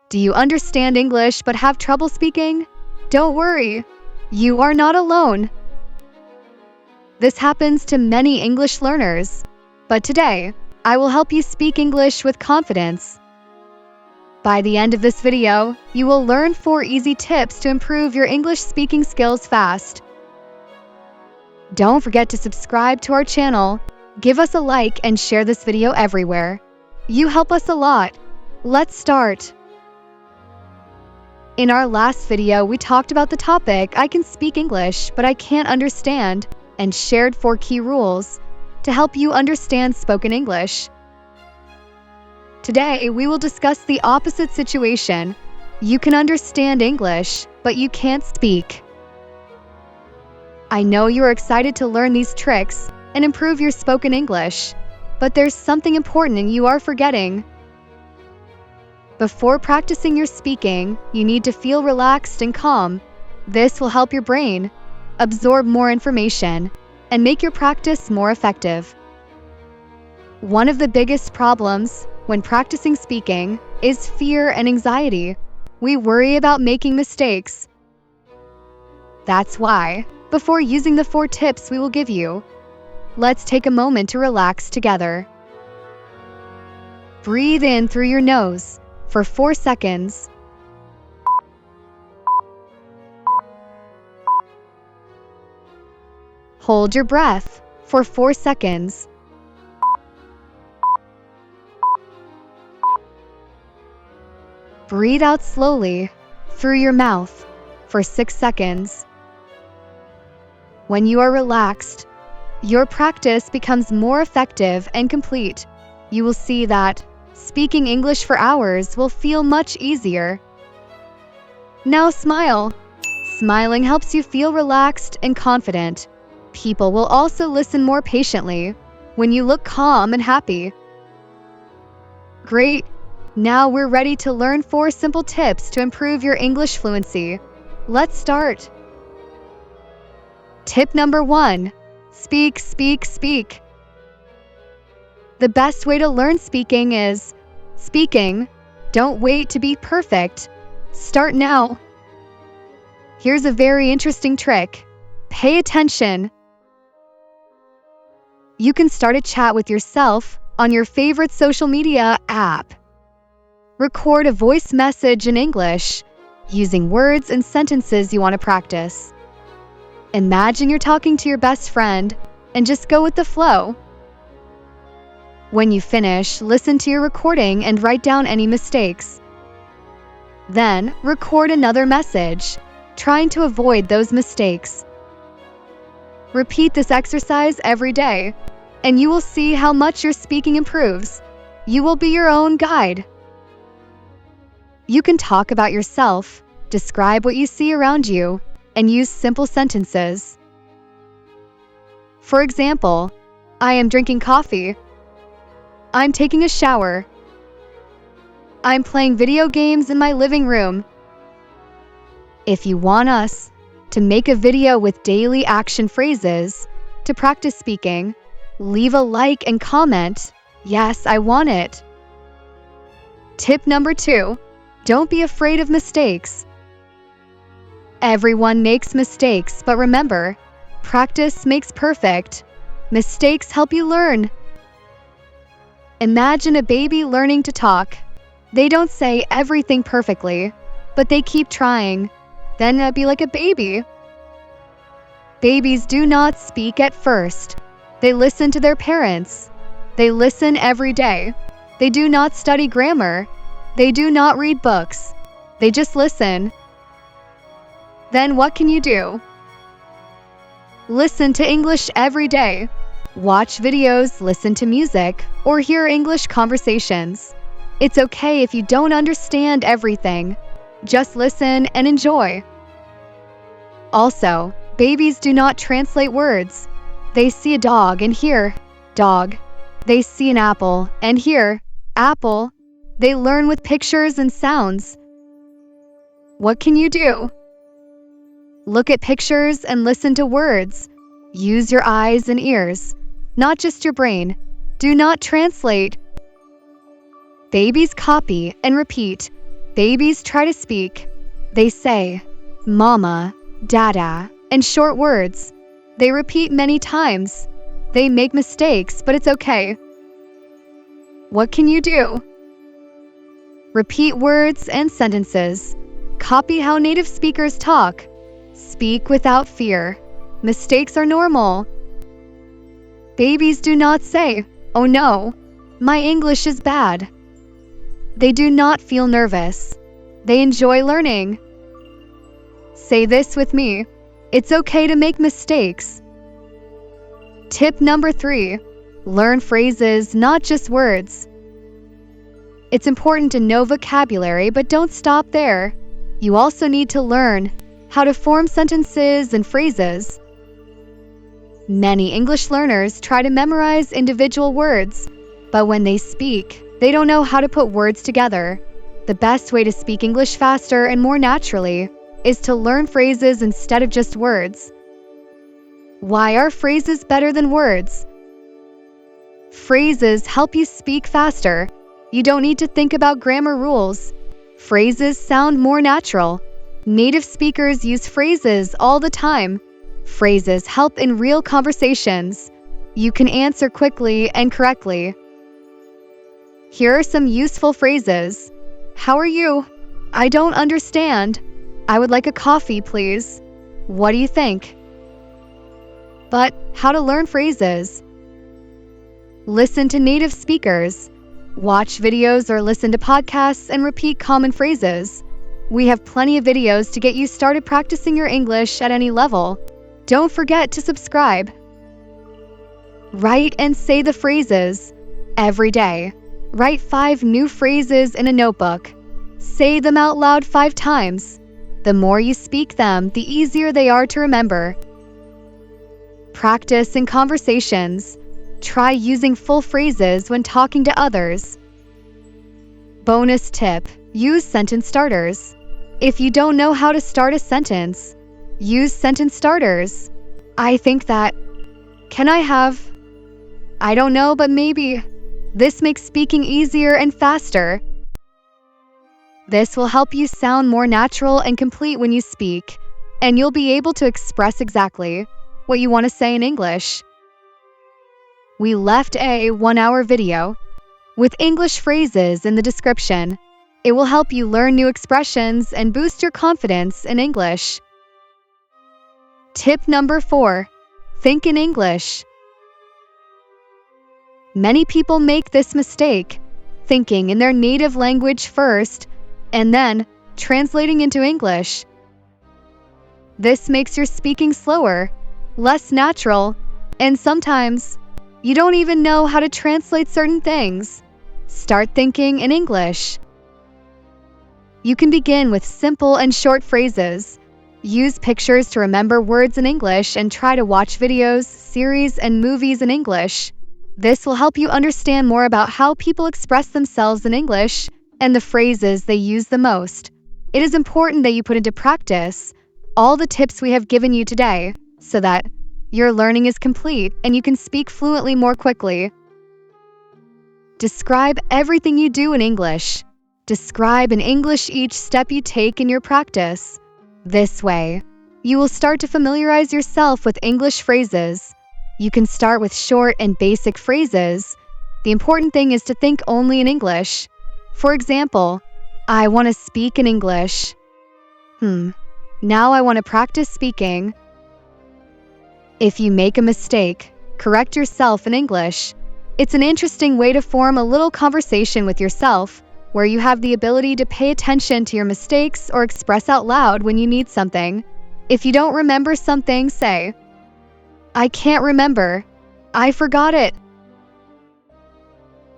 Do you understand English but have trouble speaking? Don't worry, you are not alone. This happens to many English learners, but today, I will help you speak English with confidence. By the end of this video, you will learn 4 easy tips to improve your English speaking skills fast. Don't forget to subscribe to our channel, give us a like, and share this video everywhere. You help us a lot. Let's start. In our last video, we talked about the topic I can speak English, but I can't understand, and shared 4 key rules to help you understand spoken English. Today, we will discuss the opposite situation. You can understand English, but you can't speak. I know you are excited to learn these tricks and improve your spoken English, but there's something important you are forgetting. Before practicing your speaking, you need to feel relaxed and calm. This will help your brain absorb more information and make your practice more effective. One of the biggest problems when practicing speaking is fear and anxiety. We worry about making mistakes. That's why, before using the 4 tips we will give you, let's take a moment to relax together. Breathe in through your nose for 4 seconds. Hold your breath for 4 seconds. Breathe out slowly through your mouth for 6 seconds. When you are relaxed, your practice becomes more effective and complete. You will see that speaking English for hours will feel much easier. Now smile. Smiling helps you feel relaxed and confident. People will also listen more patiently when you look calm and happy. Great! Now we're ready to learn 4 simple tips to improve your English fluency. Let's start. Tip number 1. Speak, speak, speak. The best way to learn speaking is speaking. Don't wait to be perfect. Start now. Here's a very interesting trick. Pay attention. You can start a chat with yourself on your favorite social media app. Record a voice message in English using words and sentences you want to practice. Imagine you're talking to your best friend and just go with the flow. When you finish, listen to your recording and write down any mistakes. Then, record another message, trying to avoid those mistakes. Repeat this exercise every day, and you will see how much your speaking improves. You will be your own guide. You can talk about yourself, describe what you see around you, and use simple sentences. For example, I am drinking coffee. I'm taking a shower. I'm playing video games in my living room. If you want us to make a video with daily action phrases to practice speaking, leave a like and comment, "Yes, I want it." Tip number 2. Don't be afraid of mistakes. Everyone makes mistakes, but remember, practice makes perfect. Mistakes help you learn. Imagine a baby learning to talk. They don't say everything perfectly, but they keep trying. Then be like a baby. Babies do not speak at first. They listen to their parents. They listen every day. They do not study grammar. They do not read books. They just listen. Then what can you do? Listen to English every day. Watch videos, listen to music, or hear English conversations. It's okay if you don't understand everything. Just listen and enjoy. Also, babies do not translate words. They see a dog and hear dog. They see an apple and hear apple. They learn with pictures and sounds. What can you do? Look at pictures and listen to words. Use your eyes and ears, not just your brain. Do not translate. Babies copy and repeat. Babies try to speak. They say, mama, dada, and short words. They repeat many times. They make mistakes, but it's okay. What can you do? Repeat words and sentences. Copy how native speakers talk. Speak without fear. Mistakes are normal. Babies do not say, "Oh no, my English is bad." They do not feel nervous. They enjoy learning. Say this with me. It's okay to make mistakes. Tip number 3. Learn phrases, not just words. It's important to know vocabulary, but don't stop there. You also need to learn how to form sentences and phrases. Many English learners try to memorize individual words, but when they speak, they don't know how to put words together. The best way to speak English faster and more naturally is to learn phrases instead of just words. Why are phrases better than words? Phrases help you speak faster. You don't need to think about grammar rules. Phrases sound more natural. Native speakers use phrases all the time. Phrases help in real conversations. You can answer quickly and correctly. Here are some useful phrases. How are you? I don't understand. I would like a coffee, please. What do you think? But how to learn phrases? Listen to native speakers. Watch videos or listen to podcasts and repeat common phrases. We have plenty of videos to get you started practicing your English at any level. Don't forget to subscribe. Write and say the phrases every day. Write 5 new phrases in a notebook. Say them out loud 5 times. The more you speak them, the easier they are to remember. Practice in conversations. Try using full phrases when talking to others. Bonus tip: use sentence starters. If you don't know how to start a sentence, use sentence starters. I think that. Can I have? I don't know, but maybe. This makes speaking easier and faster. This will help you sound more natural and complete when you speak, and you'll be able to express exactly what you want to say in English. We left a 1-hour video with English phrases in the description. It will help you learn new expressions and boost your confidence in English. Tip number 4. Think in English. Many people make this mistake, thinking in their native language first and then translating into English. This makes your speaking slower, less natural, and sometimes you don't even know how to translate certain things. Start thinking in English. You can begin with simple and short phrases. Use pictures to remember words in English and try to watch videos, series, and movies in English. This will help you understand more about how people express themselves in English and the phrases they use the most. It is important that you put into practice all the tips we have given you today so that your learning is complete and you can speak fluently more quickly. Describe everything you do in English. Describe in English each step you take in your practice. This way, you will start to familiarize yourself with English phrases. You can start with short and basic phrases. The important thing is to think only in English. For example, I want to speak in English. Now I want to practice speaking. If you make a mistake, correct yourself in English. It's an interesting way to form a little conversation with yourself, where you have the ability to pay attention to your mistakes or express out loud when you need something. If you don't remember something, say, I can't remember. I forgot it.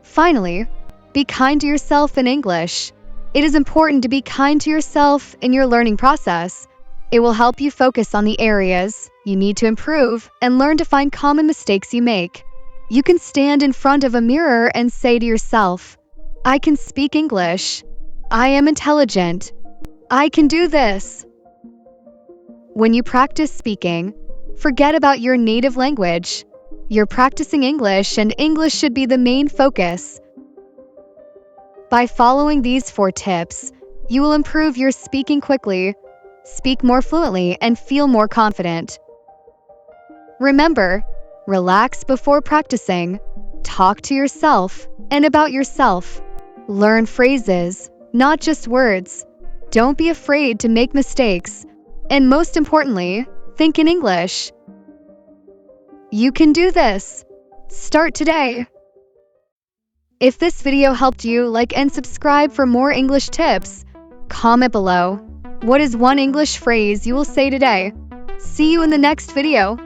Finally, be kind to yourself in English. It is important to be kind to yourself in your learning process. It will help you focus on the areas you need to improve and learn to find common mistakes you make. You can stand in front of a mirror and say to yourself, I can speak English. I am intelligent. I can do this. When you practice speaking, forget about your native language. You're practicing English, and English should be the main focus. By following these 4 tips, You will improve your speaking quickly, speak more fluently, and feel more confident. Remember, relax before practicing. Talk to yourself and about yourself. Learn phrases, not just words. Don't be afraid to make mistakes. And most importantly, think in English. You can do this. Start today. If this video helped you, like and subscribe for more English tips. Comment below. What is one English phrase you will say today? See you in the next video.